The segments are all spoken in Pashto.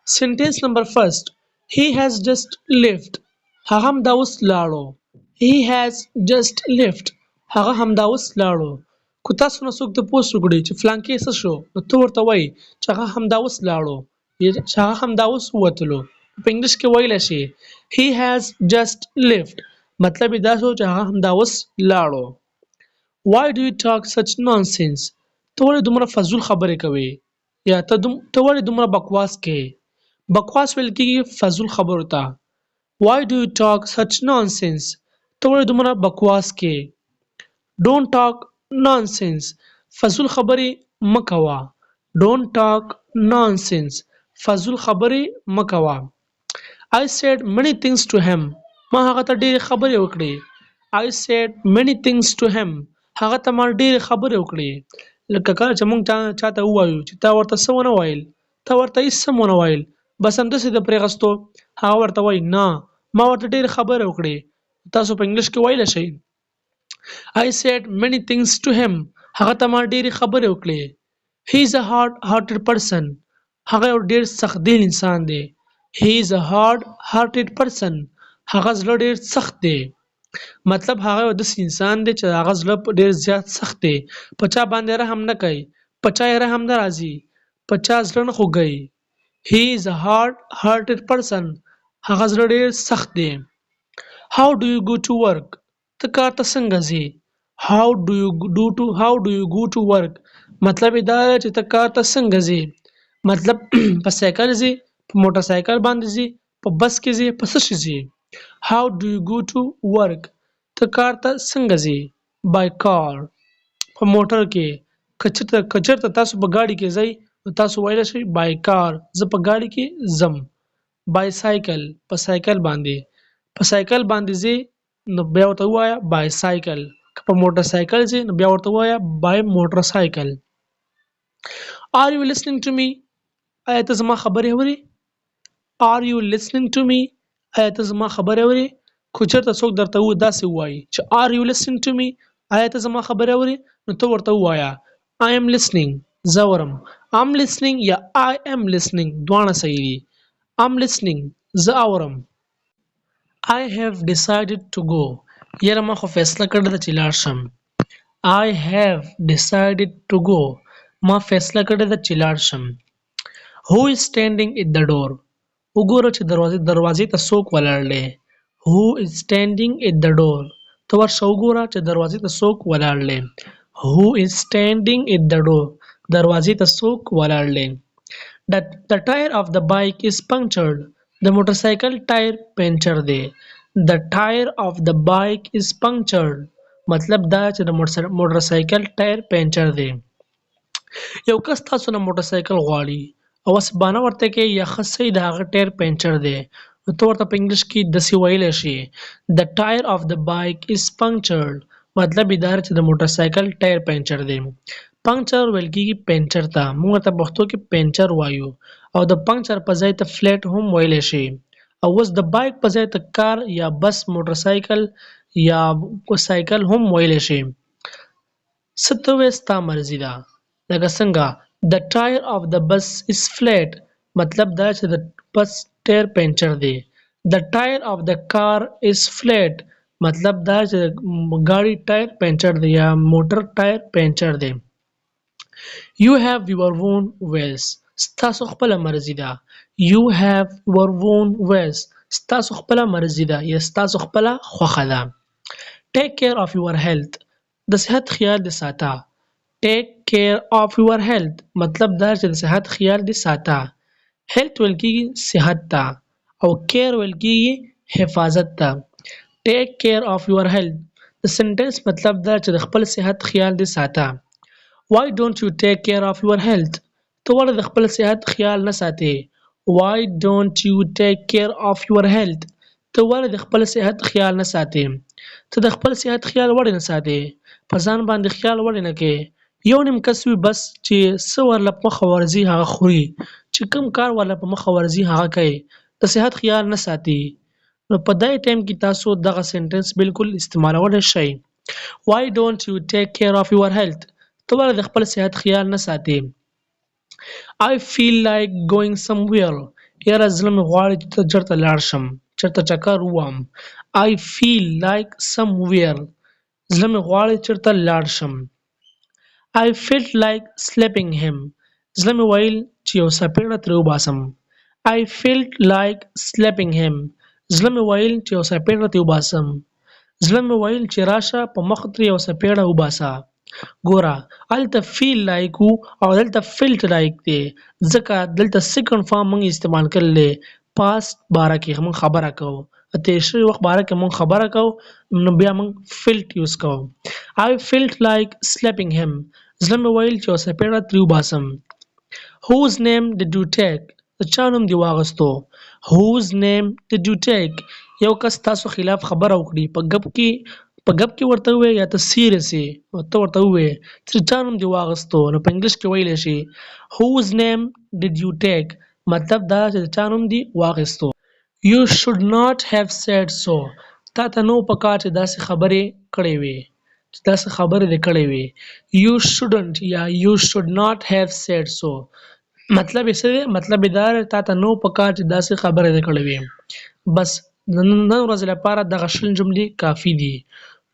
Sentence number first. He has just left. هغه همدا اوس لاړو. He has just left. هغه همدا اوس لاړو. کو تاسو نو څوک د پوسټ وکړي چې فلان کې څه شو نو تو ورته وایي چې هغه همدا اوس لاړو یا چې هغه همدا اوس وتلو. په انګلیش کې ویل شي he has just left. مطلب دا شو چې هغه همدا اوس لاړو. Why do you talk such nonsense? ته ولې دومره فضول خبرې کوي یا ته ولې دومره بکواس کوي. بکواس ویل کېږي فضول خبرو ته. Why do you talk such nonsense? ته ولې دومره بکواس کوي. Don't talk nonsense. فضول خبرې مه کوه. Don't talk nonsense. فضول خبرې مه کوه. I said many things to him. ما هغه ته ډېرې خبرې وکړې. I said many things to him. هغه ته ما ډېرې خبرې وکړې. لکه کله چې موږ چاته ووایو چې تا ورته څه ونه ویل تا ورته هېڅ څه ونه ویل بس همداسې د پرې غستو هغه ورته وایي نه ما ورته ډېرې خبرې وکړې. تاسو په انګلیش کې ویلی شئ I said many things to him. هغه ته ما ډېرې خبرې وکړې. He is a hard-hearted person. هغه یو ډېر سخت دل انسان دی. He is a hard-hearted person. هغه زړه ډېر سخت دی. مطلب هغه یو داسې انسان دی چې هغه زړه ډېر زیات سخت دی. په چا باندې رحم نه کوي. په چا یې رحم نه راځي. په چا زړه نه خوږوي. He is a hard-hearted person. هغه زړه ډېر سخت دی. How do you go to work? ته کار ته څنګه ځې. How do you go to work? مطلب دا دی چې ته کار ته څنګه ځې. مطلب په سایکل ځې په موټر سایکل باندې ځې په بس کې ځې په څه شي ځې. How do you go to work? ته کار ته څنګه ځې. By car. په موټر کې. که چېرته تاسو په ګاډي کې ځئ نو تاسو ویلی شئ by car. زه په ګاډي کې ځم. Bicycle. په سایکل باندې. په سایکل باندې ځې نو بیا ورته ووایه bicycle. که په موټر سایکل ځې نو بیا ورته ووایه by motorcycle. Are you listening to me? آیا ته زما خبرې اورې. Are you listening to me? آیا ته زما خبرې اورې. خو چېرته څوک درته داسې ووایي چې Are you listening to me? آیا ته زما خبرې اورې نو ته ورته ووایه I am listening. زه اورم. I'm listening یا I am listening دواړه صحیح دي. I'm listening. زه اورم. I have decided to go. یاره ما خو فیصله کړې ده چې لاړ شم. I have decided to go. ما فیصله کړې ده چې لاړ شم. Who is standing at the door? وګوره چې دروازې ته څوک ولاړ دی. Who is standing at the door? ته ورشه وګوره چې دروازې ته څوک ولاړ دی. Who is standing at the door? دروازې ته څوک ولاړ دی. The tire of the bike is punctured. د موټرسایکل ټایر پنچر دی. The tire of the bike is punctured. مطلب دا چې د موټرسایکل ټایر پنچر دی. یو کس تاسو نه موټرسایکل غواړي او اوس بانه ورته کې یا خصې د هغه ټایر پنچر دی نو ته ورته په انګلیش کې داسې ویلی شي The tire of the bike is punctured. مطلب دا چې د موټرسایکل ټایر پنچر دی. پنچر ویل کېږي پنچر ته. موږ ته پښتو کې پنچر وایو او د پنچر په ځای ته فلیټ هم ویلی شي. او اوس د بایک په ځای ته کار یا بس موټرسایکل یا سایکل هم ویلی شي. څه ته وایې ستا مرضي ده. لکه څنګه The tire of the bus is flat. مطلب دا چې د بس ټایر پنچر دی. The tire of the car is flat. مطلب دا چې د ګاډي ټایر پنچر دی یا موټر ټایر پنچر دی. You have your own ways. ستاسو خپله مرضي ده. You have your own ways. ستاسو خپله مرضي ده یا ستاسو خپله خوښه ده. Take care of your health. د صحت خیال دې ساته. Take care of your health. مطلب دا چې د صحت خیال دې ساته. Health ویل کېږي صحت ته او care ویل کېږي حفاظت ته. Take care of your health. د سنټنس مطلب دا چې د خپل صحت خیال دې ساته. Why don't you take care of your health? ته ولې د خپل صحت خیال نه ساتې. Why don't you take care of your health? ته ولې د خپل صحت خیال نه ساتې. ته د خپل صحت خیال ولې نه ساتې. په ځان باندې خیال ولې نه کوې. یو نیم کس وي بس چې څه ورله په مخه ورځي هغه خوري. چې کوم کار ورله په مخه ورځي هغه کوي. د صحت خیال نه ساتي. نو په دې ټایم کې تاسو دغه سنټنس بالکل استعمالولی شئ. Why don't you take care of your health? ته ولې د خپل صحت خیال نه ساتې. I feel like going somewhere. یاره زړه مې غواړي چې ته چېرته لاړ شم چېرته چکر ووهم I feel like somewhere زړه مې غواړي چېرته لاړ شم I felt like slapping him زړه مې ویل چې یو څپېړه ترې وباسم I felt like slapping him زړه مې ویل چې یو څپېړه ترې وباسم زړه مې ویل چې راشه په مخ ترې یو څپېړه وباسه ګوره هلته feel like و او دلته felt like دی ځکه دلته سیکنډ فارم موږ استعمال کړی دی پاست باره کې موږ خبره کوو تیر شوي وخت باره کې موږ خبره کوو نو بیا موږ felt یوز کوو I felt like slapping him زړه مې ویل چې یو څپېړه ترې وباسم Whose name did you take د چا نوم دی واغستو Whose name did you take یو کس تاسو خلاف خبره وکړي په ګپ کې ورته وې یا ته سیریس یې او ته ورته وې چې چا نوم دی واغستو نو په انګلیش کې ویلی شي Whose name did you take مطلب دا چې د چا نوم دی واغستو You should not have said so تا ته نو پکار چې داسې خبرې کړې وې چې داسې خبرې دې کړې وې You shouldn't یا You should not have said so مطلب یې څه دی مطلب یې دا دی تا ته نو پکار چې داسې خبرې دې کړې وې بس د نن ورځې لپاره دغه شل جملې کافي دي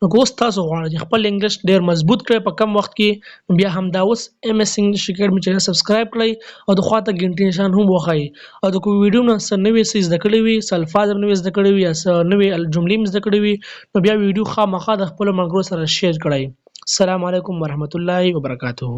نو که اوس تاسو غواړئ چې خپل انګلیش ډېر مضبوط کړئ په کم وخت کې نو بیا همدا اوس ایم ایس انګلیش اکیډمي چینل سبسکرایب کړئ او د خواته ګنټې نشان هم وښایئ او د کوم ویډیو نه څه نوي څه زده کړي وي څه الفاظ هم نوي زده کړي وي یا څه نوې جملې هم زده کړي وي نو بیا ویډیو خامخا د خپلو ملګرو سره شیر کړئ السلام علیکم ورحمة الله وبرکاته